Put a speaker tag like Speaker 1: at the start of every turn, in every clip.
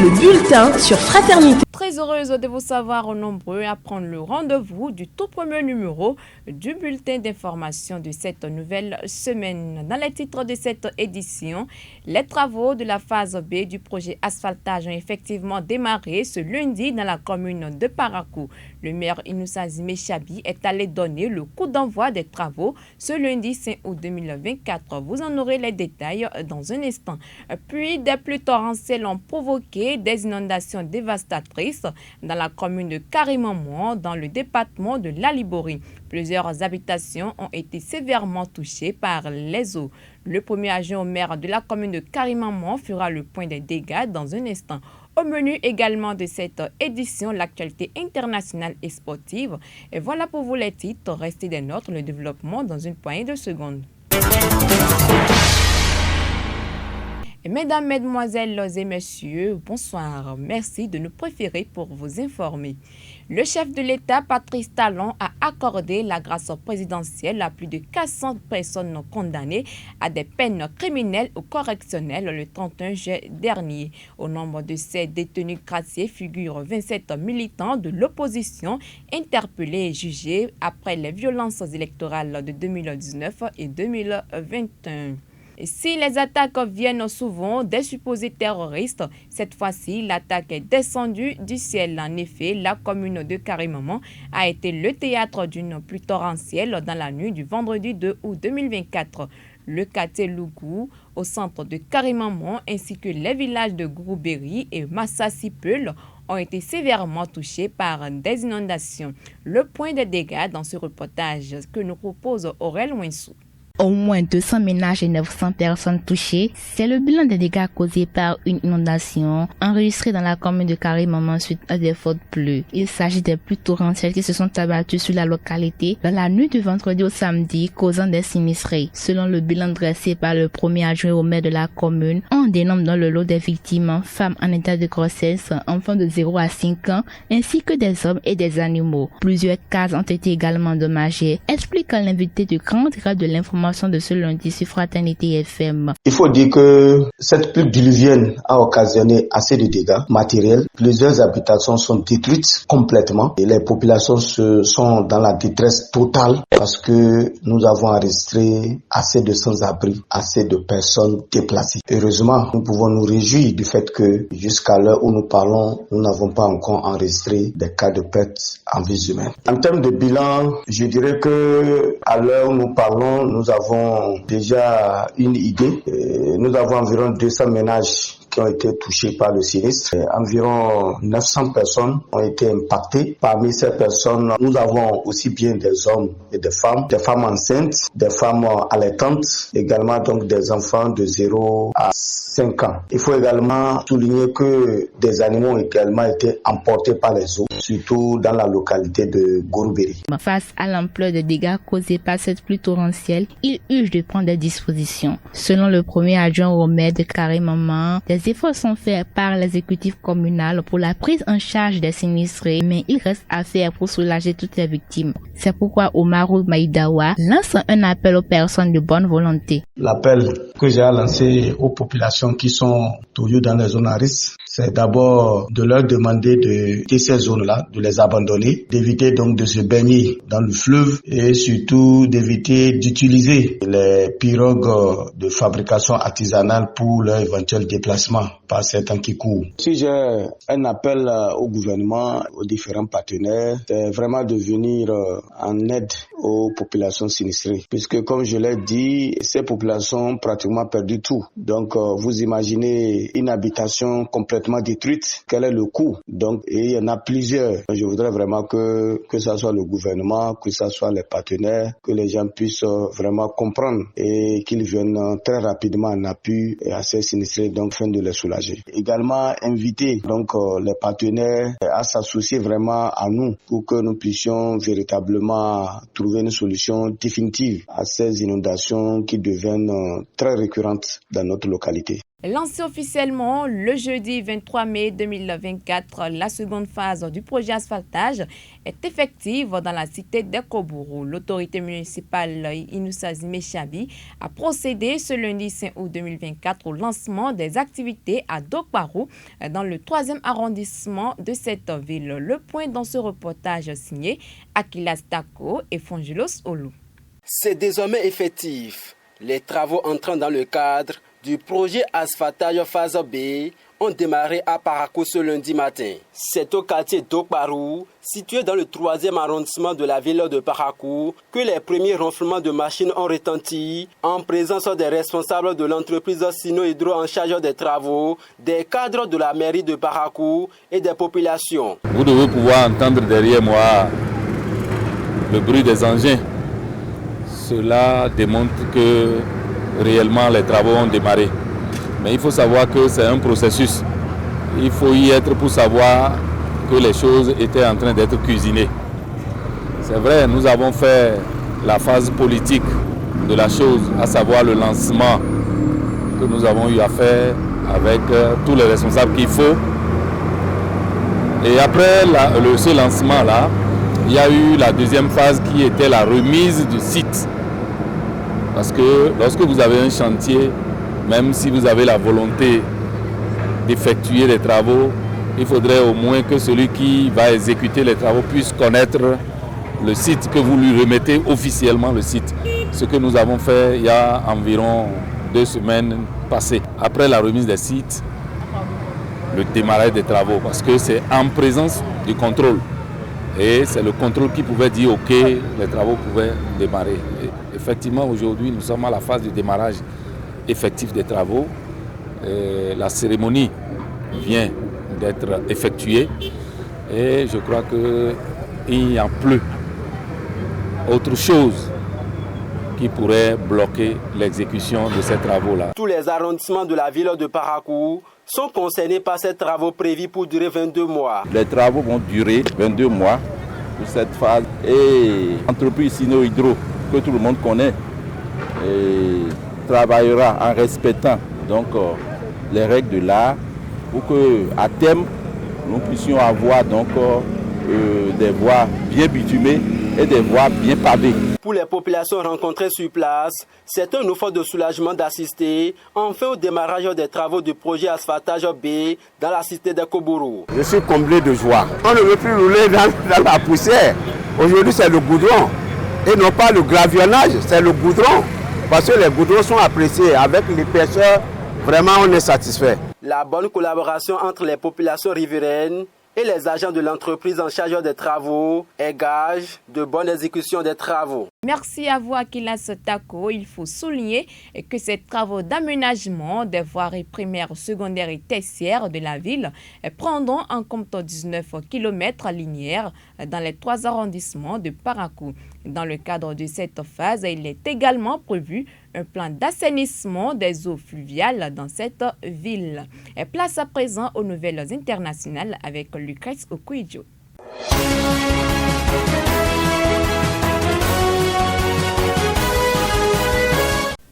Speaker 1: le bulletin sur Fraternité.
Speaker 2: Très heureuse de vous savoir nombreux à prendre le rendez-vous du tout premier numéro du bulletin d'information de cette nouvelle semaine. Dans les titres de cette édition, les travaux de la phase B du projet asphaltage ont effectivement démarré ce lundi dans la commune de Parakou. Le maire Inoussa Zimé-Chabi est allé donner le coup d'envoi des travaux ce lundi 5 août 2024. Vous en aurez les détails dans un instant. Puis, des pluies torrentielles ont provoqué des inondations dévastatrices dans la commune de Karimamouan, dans le département de l'Alibori. Plusieurs habitations ont été sévèrement touchées par les eaux. Le premier adjoint au maire de la commune de Karimamouan fera le point des dégâts dans un instant. Au menu également de cette édition, l'actualité internationale et sportive. Et voilà pour vous les titres. Restez des nôtres, le développement dans une poignée de secondes. Mesdames, Mesdemoiselles et Messieurs, bonsoir. Merci de nous préférer pour vous informer. Le chef de l'État, Patrice Talon, a accordé la grâce présidentielle à plus de 400 personnes condamnées à des peines criminelles ou correctionnelles le 31 juillet dernier. Au nombre de ces détenus graciés figurent 27 militants de l'opposition interpellés et jugés après les violences électorales de 2019 et 2021. Si les attaques viennent souvent des supposés terroristes, cette fois-ci, l'attaque est descendue du ciel. En effet, la commune de Karimamouan a été le théâtre d'une pluie torrentielle dans la nuit du vendredi 2 août 2024. Le quartier Lougou, au centre de Karimamouan, ainsi que les villages de Gouroubéry et Massassi-Peul ont été sévèrement touchés par des inondations. Le point des dégâts dans ce reportage que nous propose Aurel Winsou.
Speaker 3: Au moins 200 ménages et 900 personnes touchées. C'est le bilan des dégâts causés par une inondation enregistrée dans la commune de Karimamouan suite à des fortes pluies. Il s'agit des pluies torrentielles qui se sont abattues sur la localité dans la nuit du vendredi au samedi, causant des sinistrés. Selon le bilan dressé par le premier adjoint au maire de la commune, on dénombre dans le lot des victimes femmes en état de grossesse, enfants de 0 à 5 ans, ainsi que des hommes et des animaux. Plusieurs cases ont été également endommagées, explique l'invité du grand direct de l'information de ce lundi sur Fraternité FM.
Speaker 4: Il faut dire que cette pluie diluvienne a occasionné assez de dégâts matériels. Plusieurs habitations sont détruites complètement et les populations sont dans la détresse totale parce que nous avons enregistré assez de sans-abri, assez de personnes déplacées. Heureusement, nous pouvons nous réjouir du fait que jusqu'à l'heure où nous parlons, nous n'avons pas encore enregistré des cas de perte en vie humaine. En termes de bilan, je dirais que à l'heure où nous parlons, nous avons déjà une idée. Nous avons environ 200 ménages qui ont été touchés par le sinistre. Environ 900 personnes ont été impactées. Parmi ces personnes, nous avons aussi bien des hommes et des femmes enceintes, des femmes allaitantes, également donc des enfants de 0 à 5 ans. Il faut également souligner que des animaux ont également été emportés par les eaux, surtout dans la localité de Gouroubéry.
Speaker 3: Face à l'ampleur des dégâts causés par cette pluie torrentielle, il urge de prendre des dispositions. Selon le premier adjoint au maire de Karimamouan, des efforts sont faits par l'exécutif communal pour la prise en charge des sinistrés, mais il reste à faire pour soulager toutes les victimes. C'est pourquoi Omarou Maïdawa lance un appel aux personnes de bonne volonté.
Speaker 4: L'appel que j'ai lancé aux populations qui sont toujours dans les zones à risque, c'est d'abord de leur demander de quitter ces zones-là, de les abandonner, d'éviter donc de se baigner dans le fleuve et surtout d'éviter d'utiliser les pirogues de fabrication artisanale pour leur éventuel déplacement par certains qui courent. Si j'ai un appel au gouvernement, aux différents partenaires, c'est vraiment de venir en aide aux populations sinistrées. Puisque comme je l'ai dit, ces populations ont pratiquement perdu tout. Donc vous imaginez une habitation complètement détruite, quel est le coût? Donc et il y en a plusieurs. Je voudrais vraiment que ça soit le gouvernement, que ça soit les partenaires, que les gens puissent vraiment comprendre et qu'ils viennent très rapidement en appui à ces sinistrés, donc afin de les soulager. Également inviter donc les partenaires à s'associer vraiment à nous pour que nous puissions véritablement trouver une solution définitive à ces inondations qui deviennent très récurrentes dans notre localité.
Speaker 2: Lancée officiellement le jeudi 23 mai 2024, la seconde phase du projet asphaltage est effective dans la cité d'Ekoburu. L'autorité municipale Inoussa Zimechabi a procédé ce lundi 5 août 2024 au lancement des activités à Dokparu dans le 3e arrondissement de cette ville. Le point dans ce reportage signé Akilas Tako et Fonjulos Olu.
Speaker 5: C'est désormais effectif. Les travaux entrant dans le cadre du projet asphaltage phase B ont démarré à Parakou ce lundi matin. C'est au quartier Dokparu, situé dans le 3e arrondissement de la ville de Parakou, que les premiers ronflements de machines ont retenti en présence des responsables de l'entreprise Sino Hydro en charge des travaux, des cadres de la mairie de Parakou et des populations.
Speaker 6: Vous devez pouvoir entendre derrière moi le bruit des engins. Cela démontre que réellement les travaux ont démarré. Mais il faut savoir que c'est un processus. Il faut y être pour savoir que les choses étaient en train d'être cuisinées. C'est vrai, nous avons fait la phase politique de la chose, à savoir le lancement que nous avons eu à faire avec tous les responsables qu'il faut. Et après ce lancement-là, il y a eu la deuxième phase qui était la remise du site. Parce que lorsque vous avez un chantier, même si vous avez la volonté d'effectuer les travaux, il faudrait au moins que celui qui va exécuter les travaux puisse connaître le site, que vous lui remettez officiellement le site. Ce que nous avons fait il y a environ 2 semaines passées. Après la remise des sites, le démarrage des travaux, parce que c'est en présence du contrôle. Et c'est le contrôle qui pouvait dire OK, les travaux pouvaient démarrer. Et effectivement, aujourd'hui, nous sommes à la phase du démarrage effectif des travaux. Et la cérémonie vient d'être effectuée et je crois qu'il n'y a plus autre chose qui pourrait bloquer l'exécution de ces travaux-là.
Speaker 5: Tous les arrondissements de la ville de Parakou sont concernés par ces travaux prévus pour durer 22 mois.
Speaker 7: Les travaux vont durer 22 mois pour cette phase. Et l'entreprise Sino Hydro, que tout le monde connaît, travaillera en respectant donc, les règles de l'art pour qu'à terme, nous puissions avoir donc, des voies bien bitumées et des voies bien pavées.
Speaker 5: Pour les populations rencontrées sur place, c'est un effort de soulagement d'assister enfin au démarrage des travaux du projet asphaltage B dans la cité d'Ekoburu.
Speaker 8: Je suis comblé de joie. On ne veut plus rouler dans la poussière. Aujourd'hui, c'est le goudron. Et non pas le gravillonnage, c'est le goudron. Parce que les goudrons sont appréciés. Avec l'épaisseur, vraiment, on est satisfait.
Speaker 5: La bonne collaboration entre les populations riveraines et les agents de l'entreprise en charge des travaux est gage de bonne exécution des travaux.
Speaker 2: Merci à vous, Akilas Tako. Il faut souligner que ces travaux d'aménagement des voiries primaires, secondaires et tertiaires de la ville prendront en compte 19 km linéaires dans les 3 arrondissements de Parakou. Dans le cadre de cette phase, il est également prévu un plan d'assainissement des eaux fluviales dans cette ville. Et place à présent aux nouvelles internationales avec Lucas Okuidjo.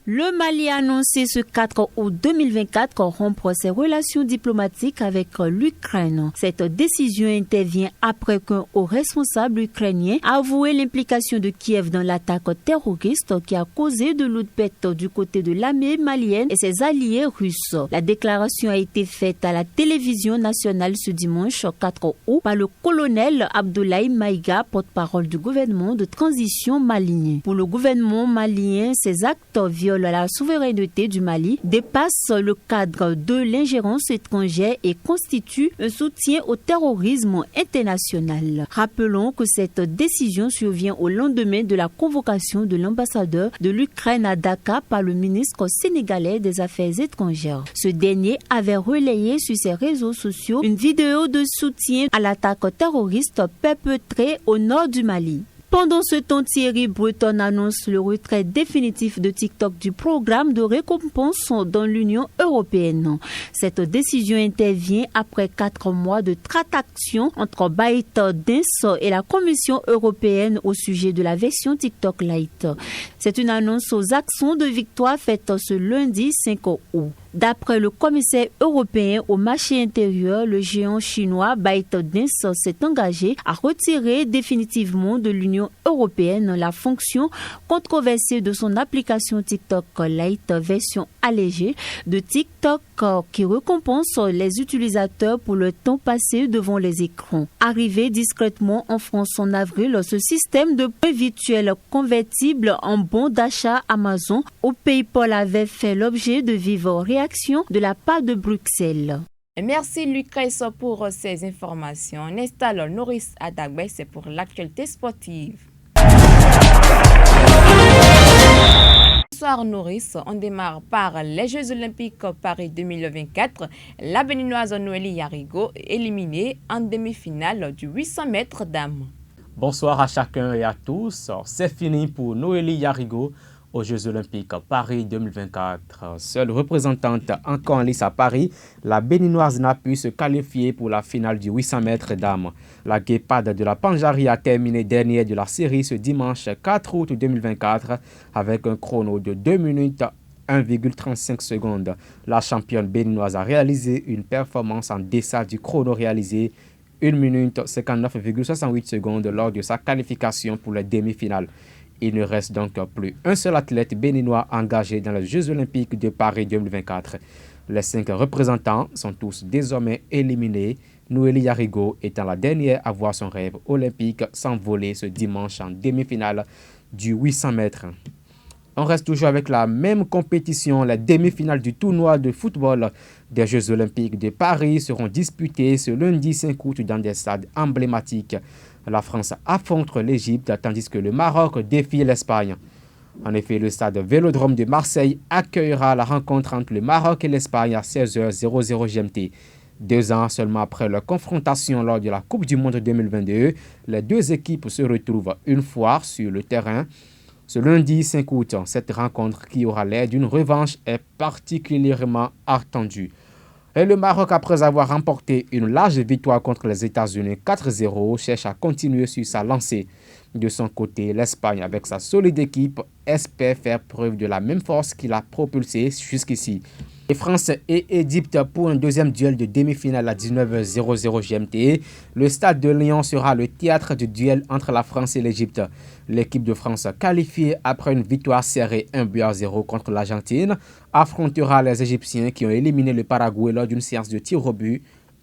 Speaker 9: Le Mali a annoncé ce 4 août 2024 rompre ses relations diplomatiques avec l'Ukraine. Cette décision intervient après qu'un haut responsable ukrainien a avoué l'implication de Kiev dans l'attaque terroriste qui a causé de lourdes pertes du côté de l'armée malienne et ses alliés russes. La déclaration a été faite à la télévision nationale ce dimanche 4 août par le colonel Abdoulaye Maïga, porte-parole du gouvernement de transition malien. Pour le gouvernement malien, ces actes violent la souveraineté du Mali, dépasse le cadre de l'ingérence étrangère et constitue un soutien au terrorisme international. Rappelons que cette décision survient au lendemain de la convocation de l'ambassadeur de l'Ukraine à Dakar par le ministre sénégalais des Affaires étrangères. Ce dernier avait relayé sur ses réseaux sociaux une vidéo de soutien à l'attaque terroriste perpétrée au nord du Mali. Pendant ce temps, Thierry Breton annonce le retrait définitif de TikTok du programme de récompense dans l'Union européenne. Cette décision intervient après 4 mois de tractations entre ByteDance et la Commission européenne au sujet de la version TikTok Lite. C'est une annonce aux accents de victoire faite ce lundi 5 août. D'après le commissaire européen au marché intérieur, le géant chinois ByteDance s'est engagé à retirer définitivement de l'Union européenne la fonction controversée de son application TikTok Lite version allégée de TikTok qui récompense les utilisateurs pour le temps passé devant les écrans. Arrivé discrètement en France en avril, ce système de points virtuels convertibles en bons d'achat Amazon ou PayPal avait fait l'objet de vives réactions de la part de Bruxelles.
Speaker 2: Merci Lucrèce pour ces informations. On installe Noris Adagbe, c'est pour l'actualité sportive. Bonsoir Noris, on démarre par les Jeux Olympiques Paris 2024. La béninoise Noélie Yarigo éliminée en demi-finale du 800 mètres dames.
Speaker 10: Bonsoir à chacun et à tous. C'est fini pour Noélie Yarigo aux Jeux Olympiques Paris 2024. Seule représentante encore en lice à Paris, la béninoise n'a pu se qualifier pour la finale du 800 mètres dames. La guépade de la Pandjari a terminé dernière de la série ce dimanche 4 août 2024 avec un chrono de 2 minutes 1,35 secondes. La championne béninoise a réalisé une performance en deçà du chrono réalisé 1 minute 59,68 secondes lors de sa qualification pour les demi-finales. Il ne reste donc plus un seul athlète béninois engagé dans les Jeux Olympiques de Paris 2024. Les 5 représentants sont tous désormais éliminés, Noélie Yarigo étant la dernière à voir son rêve olympique s'envoler ce dimanche en demi-finale du 800 mètres. On reste toujours avec la même compétition. Les demi-finales du tournoi de football des Jeux Olympiques de Paris seront disputées ce lundi 5 août dans des stades emblématiques. La France affronte l'Égypte tandis que le Maroc défie l'Espagne. En effet, le stade Vélodrome de Marseille accueillera la rencontre entre le Maroc et l'Espagne à 16h00 GMT. 2 ans seulement après leur confrontation lors de la Coupe du Monde 2022, les deux équipes se retrouvent une fois sur le terrain. Ce lundi 5 août, cette rencontre qui aura l'air d'une revanche est particulièrement attendue. Et le Maroc, après avoir remporté une large victoire contre les États-Unis 4-0, cherche à continuer sur sa lancée. De son côté, l'Espagne, avec sa solide équipe, espère faire preuve de la même force qui l'a propulsé jusqu'ici. Et France et Égypte pour un deuxième duel de demi-finale à 19h00 GMT. Le stade de Lyon sera le théâtre du duel entre la France et l'Égypte. L'équipe de France, qualifiée après une victoire serrée 1-0 contre l'Argentine, affrontera les Égyptiens qui ont éliminé le Paraguay lors d'une séance de tir au but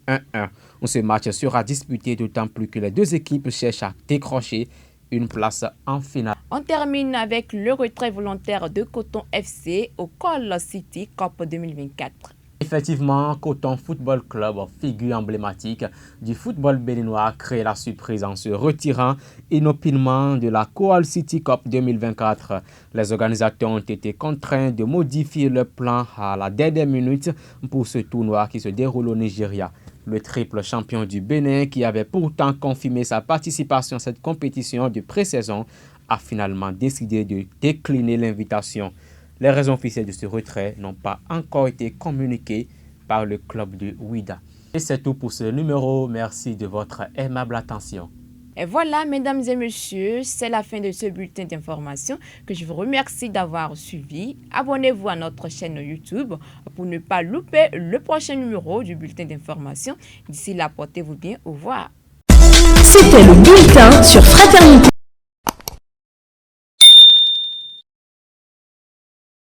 Speaker 10: 1-1. Ce match sera disputé d'autant plus que les deux équipes cherchent à décrocher une place en finale.
Speaker 2: On termine avec le retrait volontaire de Coton FC au Call City Cup 2024.
Speaker 10: Effectivement, Coton Football Club, figure emblématique du football béninois, crée la surprise en se retirant inopinément de la Call City Cup 2024. Les organisateurs ont été contraints de modifier le plan à la dernière minute pour ce tournoi qui se déroule au Nigeria. Le triple champion du Bénin, qui avait pourtant confirmé sa participation à cette compétition de pré-saison, a finalement décidé de décliner l'invitation. Les raisons officielles de ce retrait n'ont pas encore été communiquées par le club de Ouida. Et c'est tout pour ce numéro. Merci de votre aimable attention.
Speaker 2: Et voilà, mesdames et messieurs, c'est la fin de ce bulletin d'information que je vous remercie d'avoir suivi. Abonnez-vous à notre chaîne YouTube pour ne pas louper le prochain numéro du bulletin d'information. D'ici là, portez-vous bien. Au revoir.
Speaker 1: C'était le bulletin sur Fraternité.